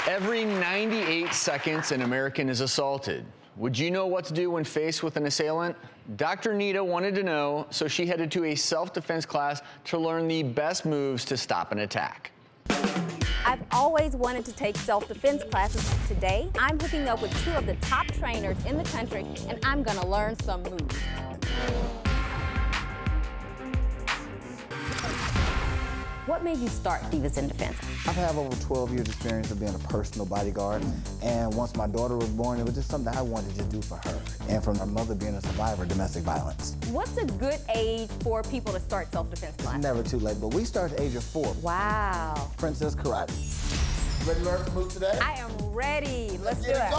Every 98 seconds, an American is assaulted. Would you know what to do when faced with an assailant? Dr. Nita wanted to know, so she headed to a self-defense class to learn the best moves to stop an attack. I've always wanted to take self-defense classes. Today, I'm hooking up with 2 of the top trainers in the country, and I'm gonna learn some moves. What made you start Divas in Defense? I've had over 12 years experience of being a personal bodyguard, and once my daughter was born, it was just something I wanted to do for her, and from her mother being a survivor of domestic violence. What's a good age for people to start self-defense classes? It's never too late, but we start at the age of 4. Wow. Princess Karate. Ready to learn some moves today? I am ready. Let's do it.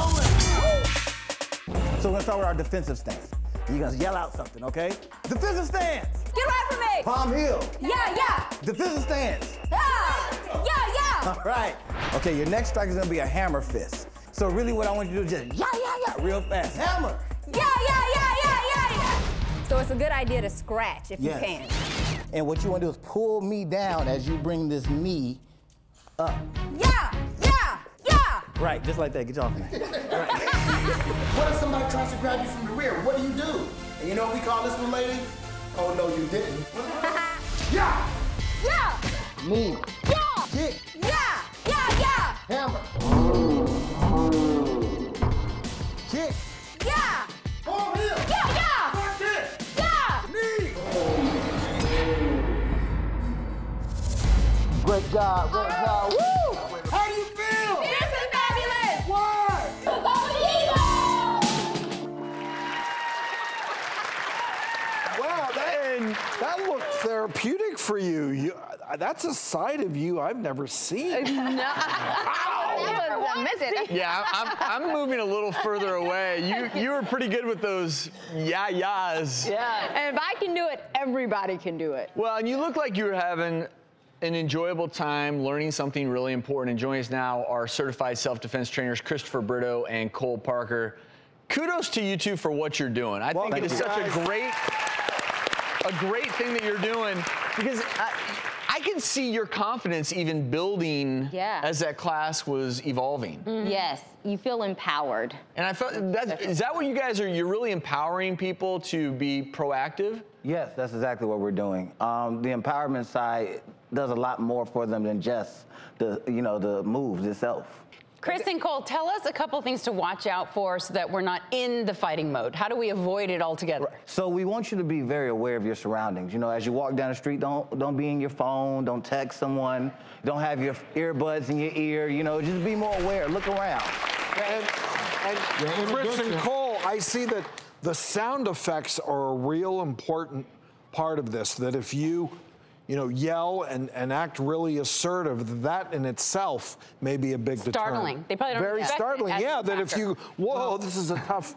So let's start with our defensive stance. You're gonna yell out something, okay? Defensive stance! Get right from me! Palm heel. Yeah, yeah. Defensive stance. Yeah, yeah, yeah. All right. Okay, your next strike is gonna be a hammer fist. So really what I want you to do is just yeah, real fast. Hammer. Yeah. So it's a good idea to scratch if you can. And what you want to do is pull me down as you bring this knee up. Yeah. Right, just like that. Get off me. Right. What if somebody tries to grab you from the rear? What do? And you know what we call this one, ladies? Oh, no, you didn't. Yeah! Knee. Yeah! Kick. Yeah! Hammer. Kick. Yeah! Palm heel. Yeah! Front kick. Yeah! Knee. Great job. Woo! How do you feel? Fierce and fabulous! Why? Wow, that looked therapeutic for you. That's a side of you I've never seen. No. That was a message. Yeah, I'm moving a little further away. You were pretty good with those yas. Yeah, and if I can do it, everybody can do it. Well, and you look like you were having an enjoyable time learning something really important. And joining us now are certified self-defense trainers Christopher Berto and Cole Parker. Kudos to you two for what you're doing. I think it is such a great thing that you're doing, because I can see your confidence even building as that class was evolving. Yes, you feel empowered. And I felt is that what you guys are? You're really empowering people to be proactive? Yes, that's exactly what we're doing. The empowerment side does a lot more for them than just the moves itself. Chris and Cole, tell us a couple things to watch out for so that we're not in the fighting mode. How do we avoid it altogether? So we want you to be very aware of your surroundings. You know, as you walk down the street, don't be in your phone, don't text someone, don't have your earbuds in your ear, just be more aware, look around. And Chris and Cole, I see that the sound effects are a real important part of this, that if you yell and act really assertive, that in itself may be a big deterrent. Startling. They probably don't Very expect startling, it yeah, that if you, whoa, this is a tough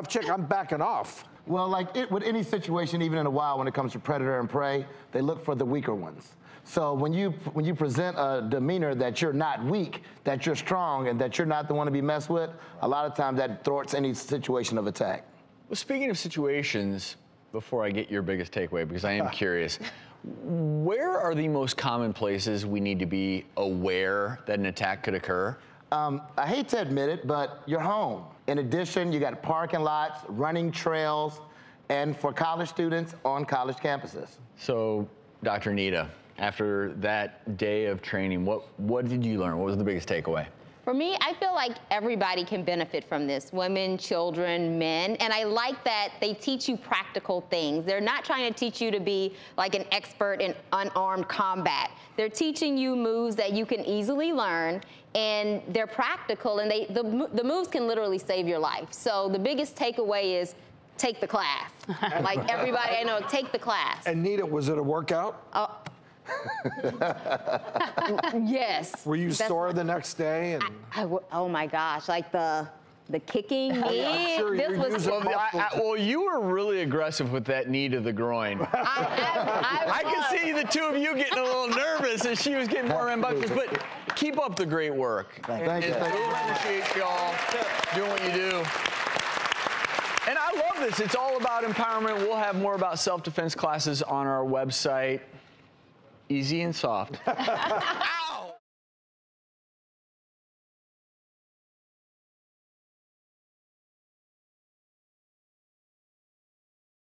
chick, I'm backing off. Well, with any situation, even in the wild, when it comes to predator and prey, they look for the weaker ones. So when you present a demeanor that you're not weak, that you're strong, and that you're not the one to be messed with, a lot of times that thwarts any situation of attack. Well, speaking of situations, before I get your biggest takeaway, because I am curious, where are the most common places we need to be aware that an attack could occur? I hate to admit it, but your home. In addition, you got parking lots, running trails, and for college students on college campuses. So, Dr. Nita, after that day of training, what did you learn? What was the biggest takeaway? For me, I feel like everybody can benefit from this, women, children, men, and I like that they teach you practical things. They're not trying to teach you to be like an expert in unarmed combat. They're teaching you moves that you can easily learn, and they're practical, and the moves can literally save your life. So the biggest takeaway is take the class. Like everybody I know, take the class. And Nita, was it a workout? Yes. Were you sore the next day? And oh my gosh, like the kicking knee. Sure this was well, you were really aggressive with that knee to the groin. I could see the two of you getting a little nervous as she was getting more rambunctious, but keep up the great work. Thank you. We appreciate y'all doing what you do. And I love this. It's all about empowerment. We'll have more about self-defense classes on our website. Easy and soft.